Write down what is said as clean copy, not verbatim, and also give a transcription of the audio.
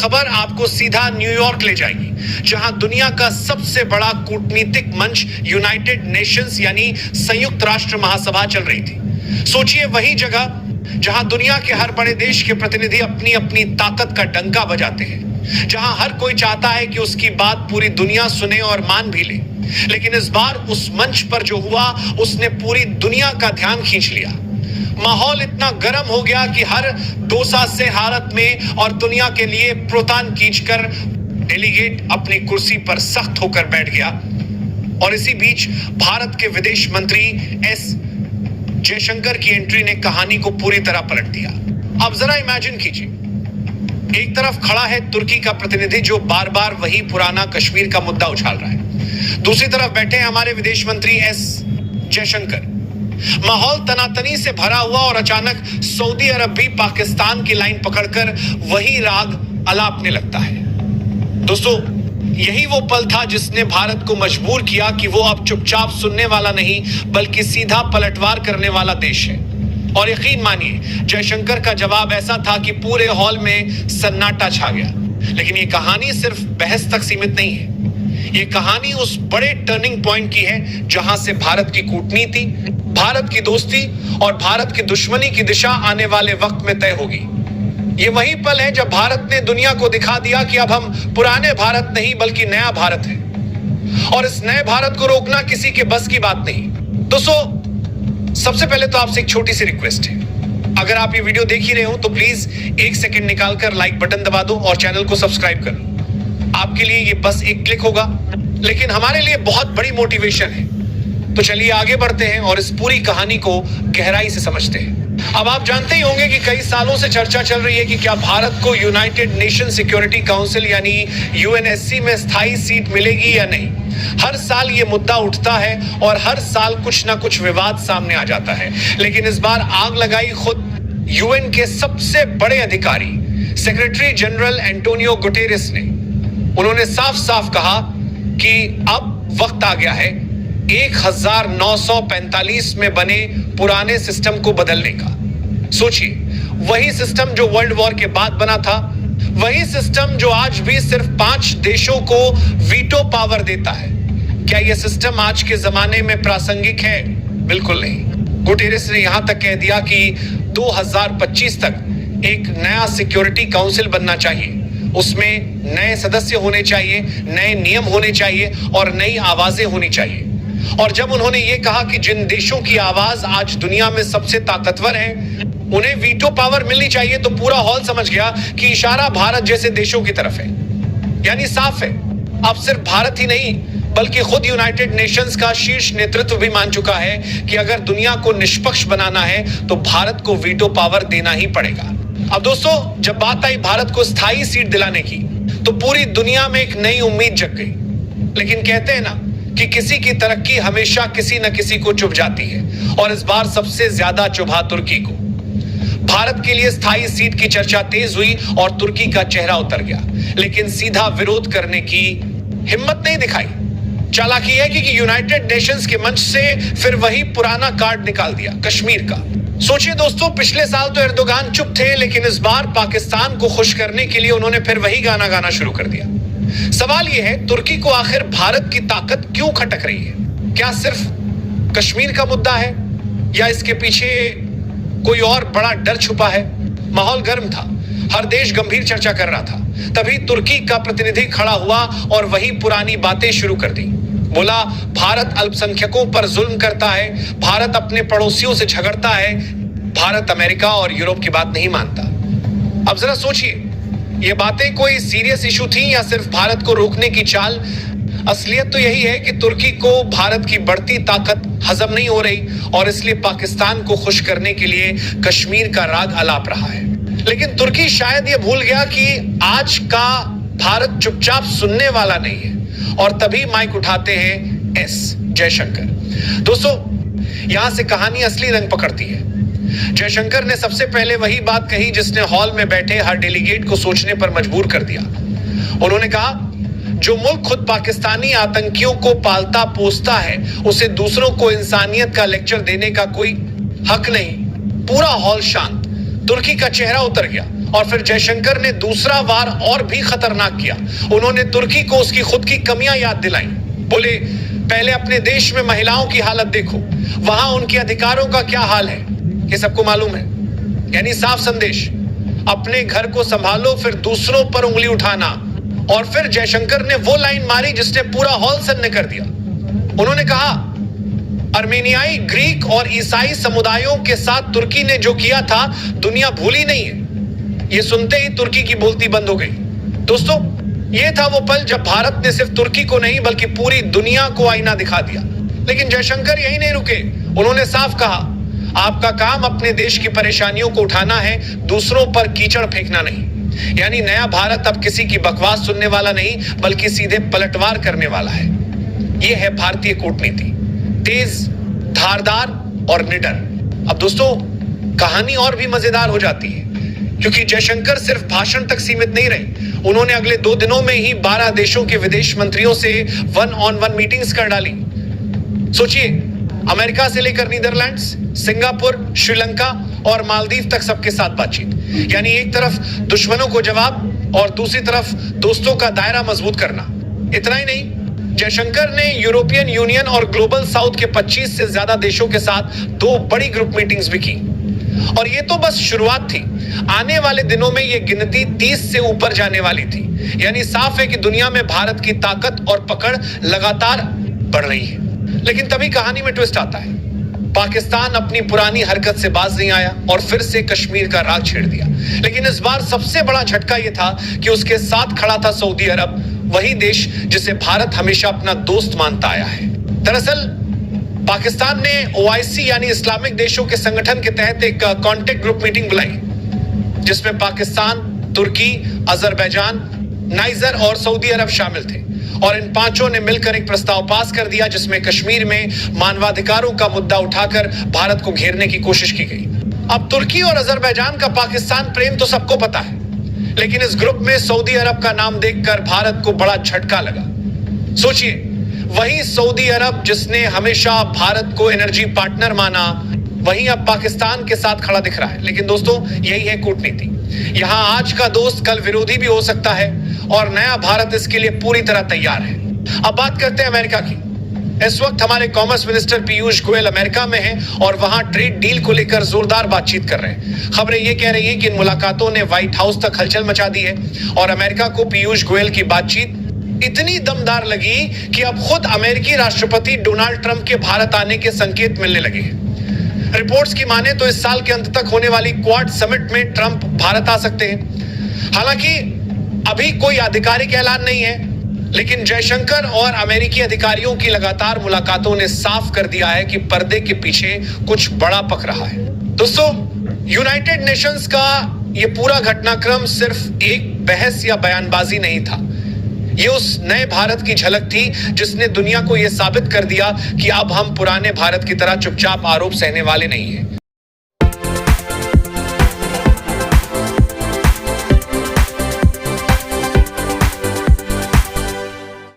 खबर आपको सीधा न्यूयॉर्क ले जाएगी, जहां दुनिया का सबसे बड़ा कूटनीतिक मंच यूनाइटेड नेशंस यानी संयुक्त राष्ट्र महासभा चल रही थी। सोचिए, वही जगह जहां दुनिया के हर बड़े देश के प्रतिनिधि अपनी अपनी ताकत का डंका बजाते हैं, जहां हर कोई चाहता है कि उसकी बात पूरी दुनिया सुने और मान भी ले। लेकिन इस बार उस मंच पर जो हुआ, उसने पूरी दुनिया का ध्यान खींच लिया। माहौल इतना गर्म हो गया कि हर डोसा से हालत में और दुनिया के लिए प्रोत्साहन खींचकर डेलीगेट अपनी कुर्सी पर सख्त होकर बैठ गया। और इसी बीच भारत के विदेश मंत्री एस जयशंकर की एंट्री ने कहानी को पूरी तरह पलट दिया। अब जरा इमेजिन कीजिए, एक तरफ खड़ा है तुर्की का प्रतिनिधि जो बार बार वही पुराना कश्मीर का मुद्दा उछाल रहा है, दूसरी तरफ बैठे हैं हमारे विदेश मंत्री एस जयशंकर। माहौल तनातनी से भरा हुआ और अचानक सऊदी अरब भी पाकिस्तान की लाइन पकड़कर वही राग अलापने लगता है। दोस्तों, यही वो पल था जिसने भारत को मजबूर किया कि वो अब चुपचाप सुनने वाला नहीं बल्कि सीधा पलटवार करने वाला देश है। और यकीन मानिए, जयशंकर का जवाब ऐसा था कि पूरे हॉल में सन्नाटा छा गया। लेकिन ये कहानी सिर्फ बहस तक सीमित नहीं है। ये कहानी उस बड़े टर्निंग पॉइंट की है जहां से भारत की कूटनीति, भारत की दोस्ती और भारत की दुश्मनी की दिशा आने वाले वक्त में तय होगी। ये वही पल है जब भारत ने दुनिया को दिखा दिया कि अब हम पुराने भारत नहीं बल्कि नया भारत है, और इस नए भारत को रोकना किसी के बस की बात नहीं। दोस्तों, सबसे पहले तो आपसे एक छोटी सी रिक्वेस्ट है, अगर आप ये वीडियो देख ही रहे हो तो प्लीज एक सेकंड निकालकर लाइक बटन दबा दो और चैनल को सब्सक्राइब कर लो। आपके लिए ये बस एक क्लिक होगा, लेकिन हमारे लिए बहुत बड़ी मोटिवेशन है। तो चलिए आगे बढ़ते हैं और इस पूरी कहानी को गहराई से समझते हैं। अब आप जानते ही होंगे कि कई सालों से चर्चा चल रही है कि क्या भारत को यूनाइटेड नेशन सिक्योरिटी काउंसिल यानी यूएनएससी में स्थायी सीट मिलेगी या नहीं। हर साल ये मुद्दा उठता है और हर साल कुछ ना कुछ विवाद सामने आ जाता है। लेकिन इस बार आग लगाई खुद यूएन के सबसे बड़े अधिकारी सेक्रेटरी जनरल एंटोनियो गुटेरेस ने। उन्होंने साफ साफ कहा कि अब वक्त आ गया है 1945 में बने पुराने सिस्टम को बदलने का। सोचिए, वही सिस्टम जो वर्ल्ड वॉर के बाद बना था, वही सिस्टम जो आज भी सिर्फ 5 देशों को वीटो पावर देता है। क्या यह सिस्टम आज के जमाने में प्रासंगिक है? बिल्कुल नहीं। गुटेरेस ने यहां तक कह दिया कि 2025 तक एक नया सिक्योरिटी काउंसिल बनना चाहिए। उसमें नए सदस्य होने चाहिए, नए नियम होने चाहिए और नई आवाजें होनी चाहिए। और जब उन्होंने ये कहा कि जिन देशों की आवाज आज दुनिया में सबसे ताकतवर है, उन्हें वीटो पावर मिलनी चाहिए, तो पूरा हॉल समझ गया कि इशारा भारत जैसे देशों की तरफ है। यानी साफ है, अब सिर्फ भारत ही नहीं बल्कि खुद यूनाइटेड नेशंस का शीर्ष नेतृत्व भी मान चुका है कि अगर दुनिया को निष्पक्ष बनाना है तो भारत को वीटो पावर देना ही पड़ेगा। अब दोस्तों, जब बात आई भारत को स्थायी सीट दिलाने की, तो पूरी दुनिया में एक नई उम्मीद जग गई। लेकिन कहते हैं ना कि किसी की तरक्की हमेशा किसी न किसी को चुभ जाती है, और इस बार सबसे ज्यादा चुभा तुर्की को। भारत के लिए स्थायी सीट की चर्चा तेज हुई और तुर्की का चेहरा उतर गया, लेकिन सीधा विरोध करने की हिम्मत नहीं दिखाई। चालाकी है कि यूनाइटेड नेशंस के मंच से फिर वही पुराना कार्ड निकाल दिया, कश्मीर का। सोचिए दोस्तों, पिछले साल तो एर्दोगान चुप थे, लेकिन इस बार पाकिस्तान को खुश करने के लिए उन्होंने फिर वही गाना गाना शुरू कर दिया। सवाल यह है, तुर्की को आखिर भारत की ताकत क्यों खटक रही है? क्या सिर्फ कश्मीर का मुद्दा है या इसके पीछे कोई और बड़ा डर छुपा है? माहौल गर्म था, हर देश गंभीर चर्चा कर रहा था। तभी तुर्की का प्रतिनिधि खड़ा हुआ और वही पुरानी बातें शुरू कर दी। बोला, भारत अल्पसंख्यकों पर जुल्म करता है, भारत अपने पड़ोसियों से झगड़ता है, भारत अमेरिका और यूरोप की बात नहीं मानता। अब जरा सोचिए, ये बातें कोई सीरियस इशू थी या सिर्फ भारत को रोकने की चाल? असलियत तो यही है कि तुर्की को भारत की बढ़ती ताकत हजम नहीं हो रही और इसलिए पाकिस्तान को खुश करने के लिए कश्मीर का राग अलाप रहा है। लेकिन तुर्की शायद ये भूल गया कि आज का भारत चुपचाप सुनने वाला नहीं है, और तभी माइक उठाते हैं एस जयशंकर। दोस्तों, यहां से कहानी असली रंग पकड़ती है। जयशंकर ने सबसे पहले वही बात कही जिसने हॉल में बैठे हर डेलीगेट को सोचने पर मजबूर कर दिया। उन्होंने कहा, जो मुल्क खुद पाकिस्तानी आतंकियों को पालता पोसता है, उसे दूसरों को इंसानियत का लेक्चर देने का कोई हक नहीं। पूरा हॉल शांत, तुर्की का चेहरा उतर गया और फिर जयशंकर ने दूसरा वार और भी खतरनाक किया। उन्होंने तुर्की को उसकी खुद की कमियां याद दिलाई। बोले, पहले अपने देश में महिलाओं की हालत देखो, वहां उनके अधिकारों का क्या हाल है, ये सबको मालूम है। यानी साफ संदेश, अपने घर को संभालो फिर दूसरों पर उंगली उठाना। और फिर जयशंकर ने वो लाइन मारी जिसने पूरा हॉल सन्न कर दिया। उन्होंने कहा, अर्मेनियाई, ग्रीक और ईसाई समुदायों के साथ तुर्की ने जो किया था दुनिया भूली नहीं है। ये सुनते ही तुर्की की बोलती बंद हो गई। दोस्तों, ये था वो पल जब भारत ने सिर्फ तुर्की को नहीं बल्कि पूरी दुनिया को आईना दिखा दिया। लेकिन जयशंकर यही नहीं रुके। उन्होंने साफ कहा, आपका काम अपने देश की परेशानियों को उठाना है, दूसरों पर कीचड़ फेंकना नहीं। यानी नया भारत अब किसी की बकवास सुनने वाला नहीं बल्कि सीधे पलटवार करने वाला है। यह है भारतीय कूटनीति, तेज, धारदार और निडर। अब दोस्तों, कहानी और भी मजेदार हो जाती है क्योंकि जयशंकर सिर्फ भाषण तक सीमित नहीं रहे। उन्होंने अगले 2 दिनों में ही 12 देशों के विदेश मंत्रियों से 1-on-1 मीटिंग्स कर डाली। सोचिए, अमेरिका से लेकर नीदरलैंड्स, सिंगापुर, श्रीलंका और मालदीव तक सबके साथ बातचीत। यानी एक तरफ दुश्मनों को जवाब और दूसरी तरफ दोस्तों का दायरा मजबूत करना। इतना ही नहीं, जयशंकर ने यूरोपियन यूनियन और ग्लोबल साउथ के 25 से ज्यादा देशों के साथ 2 बड़ी ग्रुप मीटिंग्स भी की। और ये तो बस शुरुआत थी। आने वाले दिनों में ये गिनती 30 से ऊपर जाने वाली थी। यानी साफ है कि दुनिया में भारत की ताकत और पकड़ लगातार बढ़ रही है। लेकिन तभी कहानी में ट्विस्ट आता है। पाकिस्तान अपनी पुरानी हरकत से बाज नहीं आया और फिर से कश्मीर का राग छेड़ दिया। लेकिन इस बार सबसे बड़ा झटका यह था कि उसके साथ खड़ा था सऊदी अरब, वही देश जिसे भारत हमेशा अपना दोस्त मानता आया है। दरअसल पाकिस्तान ने OIC यानी इस्लामिक देशों के संगठन के तहत एक कॉन्टेक्ट ग्रुप मीटिंग बुलाई जिसमें पाकिस्तान, तुर्की, अजरबैजान, नाइजर और सऊदी अरब शामिल थे। और इन पांचों ने मिलकर एक प्रस्ताव पास कर दिया जिसमें कश्मीर में मानवाधिकारों का मुद्दा उठाकर भारत को घेरने की कोशिश की गई। अब तुर्की और अजरबैजान का पाकिस्तान प्रेम तो सबको पता है, लेकिन इस ग्रुप में सऊदी अरब का नाम देखकर भारत को बड़ा झटका लगा। सोचिए, वही सऊदी अरब जिसने हमेशा भारत को एनर्जी पार्टनर माना, वहीं अब पाकिस्तान के साथ खड़ा दिख रहा है। लेकिन दोस्तों, यही है कूटनीति। यहां आज का दोस्त कल विरोधी भी हो सकता है और नया भारत इसके लिए पूरी तरह तैयार है। अब बात करते हैं अमेरिका की। इस वक्त हमारे commerce minister Piyush Goyal America में हैं और वहां ट्रेड डील को लेकर जोरदार बातचीत कर रहे हैं। खबरें ये कह रही हैं कि इन मुलाकातों ने व्हाइट हाउस तक हलचल मचा दी है और अमेरिका को पीयूष गोयल की बातचीत इतनी दमदार लगी कि अब खुद अमेरिकी राष्ट्रपति डोनाल्ड ट्रंप के भारत आने के संकेत मिलने लगे हैं। रिपोर्ट्स की माने तो इस साल के अंत तक होने वाली क्वाड समिट में ट्रंप भारत आ सकते हैं। हालांकि अभी कोई आधिकारिक ऐलान नहीं है, लेकिन जयशंकर और अमेरिकी अधिकारियों की लगातार मुलाकातों ने साफ कर दिया है कि पर्दे के पीछे कुछ बड़ा पक रहा है। दोस्तों, यूनाइटेड नेशंस का यह पूरा घटनाक्रम सिर्फ एक बहस या बयानबाजी नहीं था। ये उस नए भारत की झलक थी जिसने दुनिया को यह साबित कर दिया कि अब हम पुराने भारत की तरह चुपचाप आरोप सहने वाले नहीं हैं।